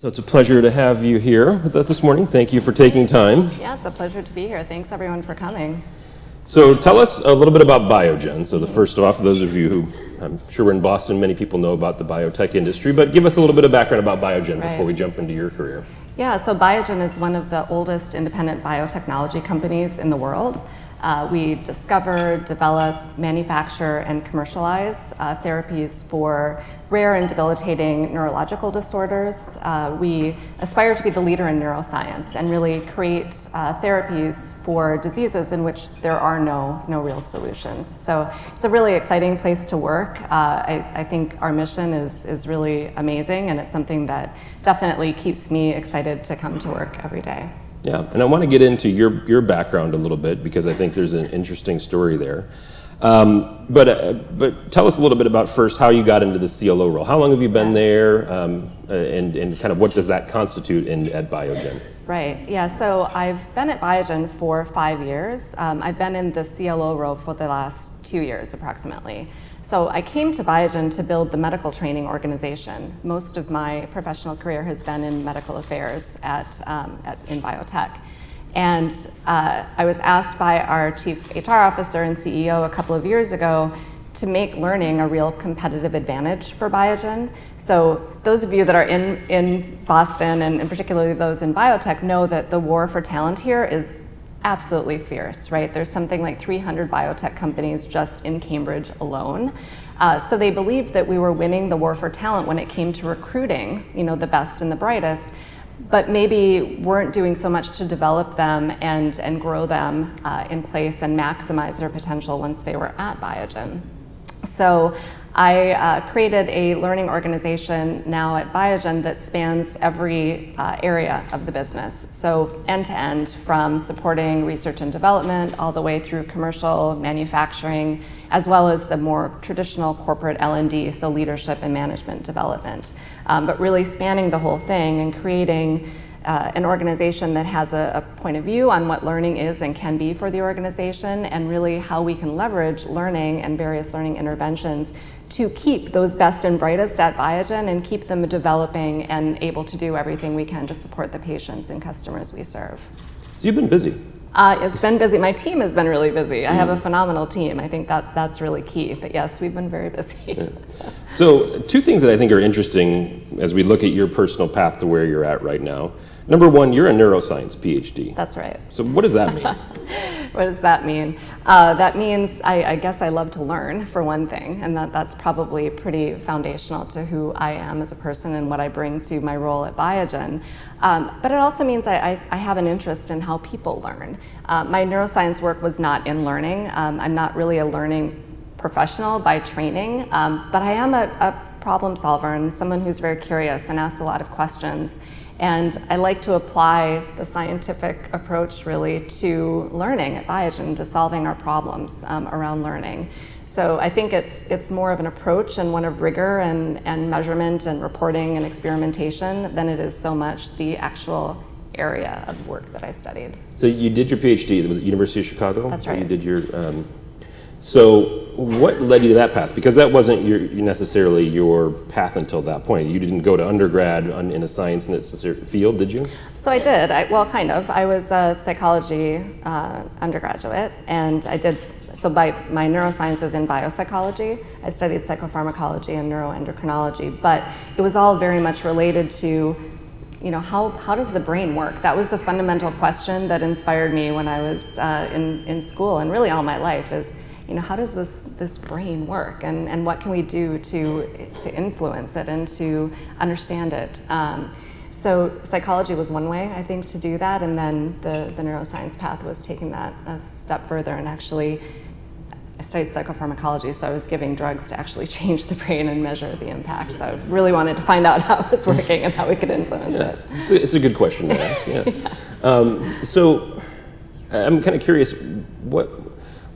So it's a pleasure to have you here with us this morning. Thank you for taking time. Yeah, it's a pleasure to be here. Thanks everyone for coming. So tell us a little bit about Biogen. So first off, for those of you who, I'm sure we're in Boston, many people know about the biotech industry, but give us a little bit of background about Biogen before we jump into your career. Yeah, so Biogen is one of the oldest independent biotechnology companies in the world. We discover, develop, manufacture, and commercialize therapies for rare and debilitating neurological disorders. We aspire to be the leader in neuroscience and really create therapies for diseases in which there are no real solutions. So it's a really exciting place to work. I think our mission is really amazing, and it's something that definitely keeps me excited to come to work every day. Yeah, and I want to get into your background a little bit because I think there's an interesting story there. But tell us a little bit about first how you got into the CLO role. How long have you been there, and kind of what does that constitute at Biogen? Right, yeah, so I've been at Biogen for 5 years. I've been in the CLO role for the last 2 years approximately. So I came to Biogen to build the medical training organization. Most of my professional career has been in medical affairs in biotech. And I was asked by our chief HR officer and CEO a couple of years ago to make learning a real competitive advantage for Biogen. So those of you that are in Boston, and particularly those in biotech, know that the war for talent here is absolutely fierce, right? There's something like 300 biotech companies just in Cambridge alone. So they believed that we were winning the war for talent when it came to recruiting, the best and the brightest, but maybe weren't doing so much to develop them and grow them in place and maximize their potential once they were at Biogen. So I created a learning organization now at Biogen that spans every area of the business. So end to end, from supporting research and development all the way through commercial manufacturing, as well as the more traditional corporate L&D, so leadership and management development. But really spanning the whole thing and creating an organization that has a point of view on what learning is and can be for the organization, and really how we can leverage learning and various learning interventions to keep those best and brightest at Biogen and keep them developing and able to do everything we can to support the patients and customers we serve. So you've been busy. It's been busy. My team has been really busy. I have a phenomenal team. I think that's really key. But yes, we've been very busy. Yeah. So two things that I think are interesting as we look at your personal path to where you're at right now. Number one, you're a neuroscience PhD. That's right. So what does that mean? What does that mean? That means I guess I love to learn, for one thing, and that's probably pretty foundational to who I am as a person and what I bring to my role at Biogen. But it also means I have an interest in how people learn. My neuroscience work was not in learning. I'm not really a learning professional by training, but I am a problem solver and someone who's very curious and asks a lot of questions. And I like to apply the scientific approach really to learning at Biogen, to solving our problems around learning. So I think it's more of an approach and one of rigor and measurement and reporting and experimentation than it is so much the actual area of work that I studied. So you did your PhD, it was at University of Chicago? That's right. You did your, so what led you to that path? Because that wasn't necessarily your path until that point. You didn't go to undergrad in a science field, did you? So I did, well, kind of. I was a psychology undergraduate, and my neuroscience is in biopsychology. I studied psychopharmacology and neuroendocrinology, but it was all very much related to how does the brain work? That was the fundamental question that inspired me when I was in school, and really all my life is, how does this brain work, and what can we do to influence it and to understand it? So psychology was one way, I think, to do that, and then the neuroscience path was taking that a step further, and actually I studied psychopharmacology, so I was giving drugs to actually change the brain and measure the impact. So I really wanted to find out how it was working and how we could influence it. It's a good question to ask, yeah. So I'm kind of curious,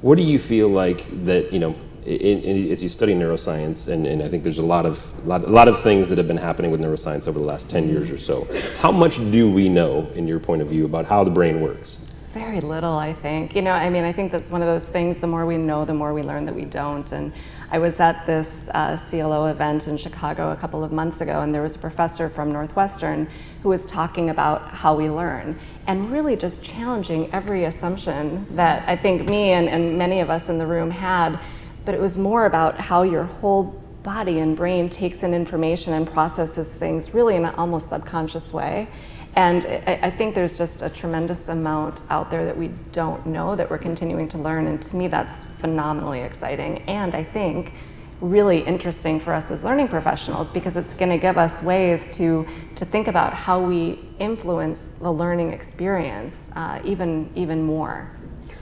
what do you feel like that, as you study neuroscience, and I think there's a lot of things that have been happening with neuroscience over the last 10 years or so. How much do we know, in your point of view, about how the brain works? Very little, I think. I mean, I think that's one of those things, the more we know, the more we learn that we don't. And I was at this CLO event in Chicago a couple of months ago, and there was a professor from Northwestern who was talking about how we learn and really just challenging every assumption that I think me and many of us in the room had, but it was more about how your whole body and brain takes in information and processes things really in an almost subconscious way. And I think there's just a tremendous amount out there that we don't know that we're continuing to learn, and to me that's phenomenally exciting, and I think really interesting for us as learning professionals, because it's going to give us ways to think about how we influence the learning experience even more.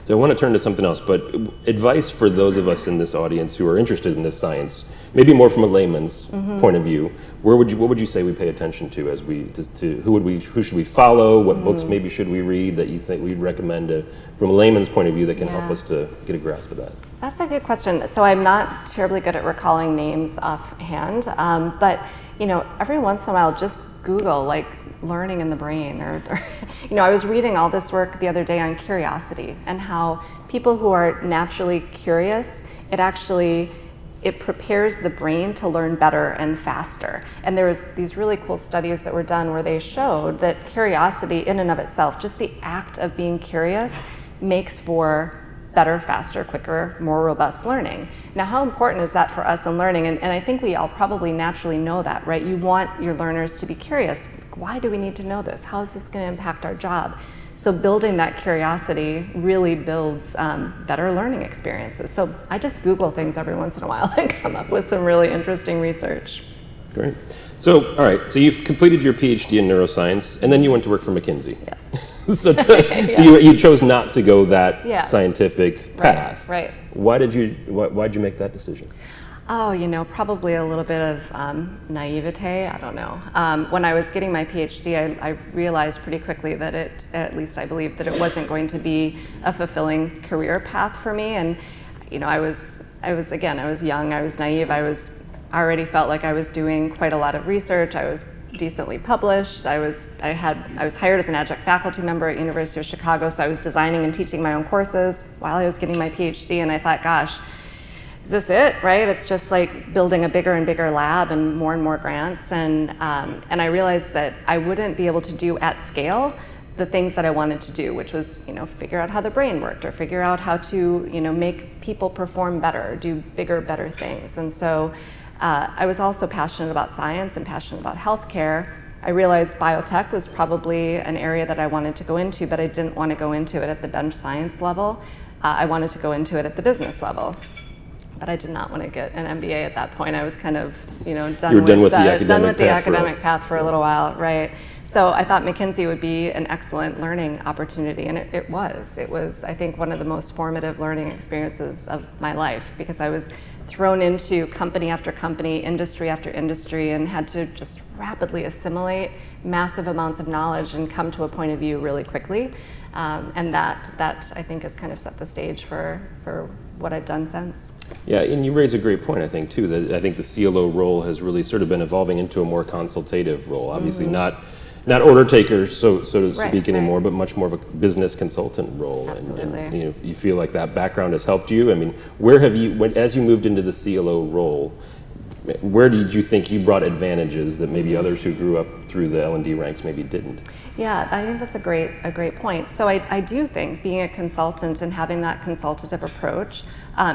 So I want to turn to something else, but advice for those of us in this audience who are interested in this science, maybe more from a layman's point of view. What would you say we pay attention to as who should we follow? What books maybe should we read that you think we'd recommend from a layman's point of view that can help us to get a grasp of that? That's a good question. So I'm not terribly good at recalling names offhand, but every once in a while, just Google like learning in the brain, or I was reading all this work the other day on curiosity and how people who are naturally curious, it prepares the brain to learn better and faster. And there was these really cool studies that were done where they showed that curiosity in and of itself, just the act of being curious, makes for better, faster, quicker, more robust learning. Now, how important is that for us in learning? And I think we all probably naturally know that, right? You want your learners to be curious. Why do we need to know this? How is this going to impact our job? So building that curiosity really builds better learning experiences. So I just Google things every once in a while and come up with some really interesting research. Great. So, all right, so you've completed your PhD in neuroscience, and then you went to work for McKinsey. Yes. So you chose not to go that scientific path. Right. Why'd you make that decision? Oh, probably a little bit of naivete, I don't know. When I was getting my PhD, I realized pretty quickly that at least I believed that it wasn't going to be a fulfilling career path for me. And, I was young, I was naive, I already felt like I was doing quite a lot of research. I was decently published. I was hired as an adjunct faculty member at University of Chicago, so I was designing and teaching my own courses while I was getting my PhD, and I thought, gosh, is this it, right? It's just like building a bigger and bigger lab and more grants, and I realized that I wouldn't be able to do at scale the things that I wanted to do, which was, figure out how the brain worked, or figure out how to, make people perform better, do bigger, better things. And so I was also passionate about science and passionate about healthcare. I realized biotech was probably an area that I wanted to go into, but I didn't want to go into it at the bench science level. I wanted to go into it at the business level. But I did not want to get an MBA at that point. I was kind of, done with the academic path for a little while, right? So I thought McKinsey would be an excellent learning opportunity, and it was. It was, I think, one of the most formative learning experiences of my life, because I was thrown into company after company, industry after industry, and had to just rapidly assimilate massive amounts of knowledge and come to a point of view really quickly. And that I think has kind of set the stage for what I've done since. Yeah, and you raise a great point, I think, too, that I think the CLO role has really sort of been evolving into a more consultative role. Obviously not order takers, so to speak anymore, but much more of a business consultant role. Absolutely. And you feel like that background has helped you. I mean, where have you, as you moved into the CLO role, where did you think you brought advantages that maybe others who grew up through the L&D ranks maybe didn't? Yeah, I think that's a great point. So I do think being a consultant and having that consultative approach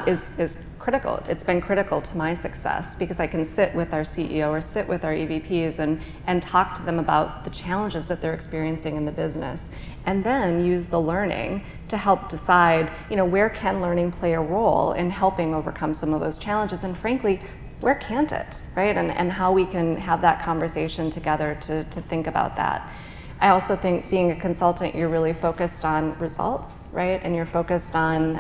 is critical. It's been critical to my success, because I can sit with our CEO or sit with our EVPs and talk to them about the challenges that they're experiencing in the business, and then use the learning to help decide, where can learning play a role in helping overcome some of those challenges, and frankly, where can't it, right? And how we can have that conversation together to think about that. I also think being a consultant, you're really focused on results, right? And you're focused on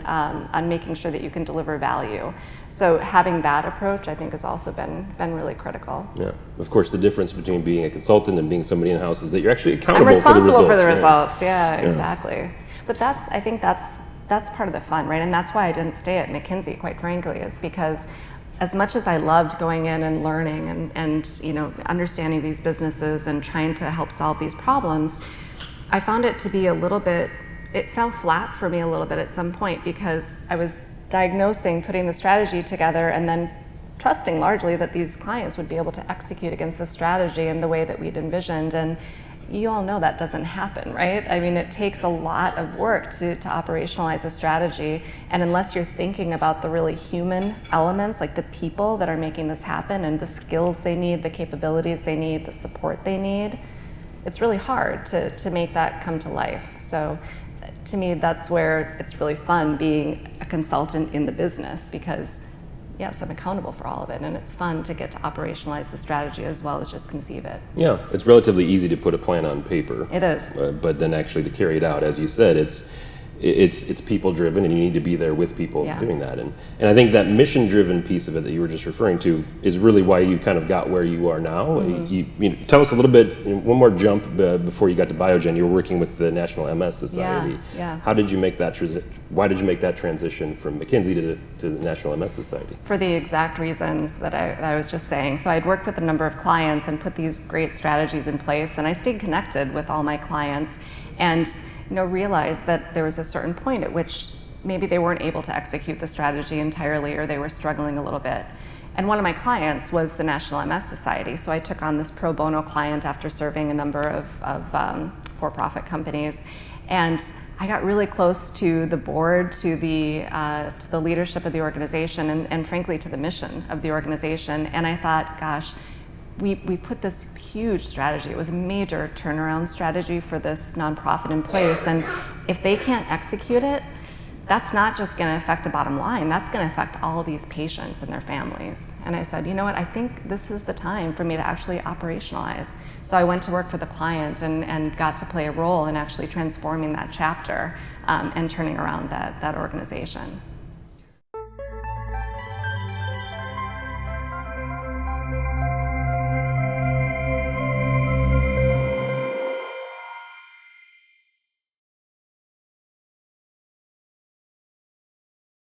making sure that you can deliver value. So having that approach, I think, has also been really critical. Yeah, of course, the difference between being a consultant and being somebody in-house is that you're actually accountable for the results. I'm responsible for the results, yeah, exactly. But I think that's part of the fun, right? And that's why I didn't stay at McKinsey, quite frankly, is because as much as I loved going in and learning and understanding these businesses and trying to help solve these problems, I found it to be a little bit it fell flat for me a little bit at some point because I was diagnosing, putting the strategy together, and then trusting largely that these clients would be able to execute against the strategy in the way that we'd envisioned. And you all know that doesn't happen, right? I mean, it takes a lot of work to operationalize a strategy. And unless you're thinking about the really human elements, like the people that are making this happen and the skills they need, the capabilities they need, the support they need, it's really hard to make that come to life. So to me, that's where it's really fun being a consultant in the business, because yes, I'm accountable for all of it, and it's fun to get to operationalize the strategy as well as just conceive it. Yeah, it's relatively easy to put a plan on paper. It is. But then actually to carry it out, as you said, it's people driven, and you need to be there with people doing that. And I think that mission driven piece of it that you were just referring to is really why you kind of got where you are now. Mm-hmm. You tell us a little bit, one more jump before you got to Biogen. You were working with the National MS Society. Yeah. How did you make that why did you make that transition from McKinsey to the National MS Society? For the exact reasons that I was just saying. So I'd worked with a number of clients and put these great strategies in place, and I stayed connected with all my clients, and realized that there was a certain point at which maybe they weren't able to execute the strategy entirely, or they were struggling a little bit. And one of my clients was the National MS Society, so I took on this pro bono client after serving a number of for-profit companies, and I got really close to the board, to the leadership of the organization, and frankly to the mission of the organization. And I thought, gosh, we put this huge strategy. It was a major turnaround strategy for this nonprofit in place, and if they can't execute it, that's not just going to affect the bottom line, that's going to affect all these patients and their families. And I said, you know what, I think this is the time for me to actually operationalize. So I went to work for the client and got to play a role in actually transforming that chapter and turning around that organization.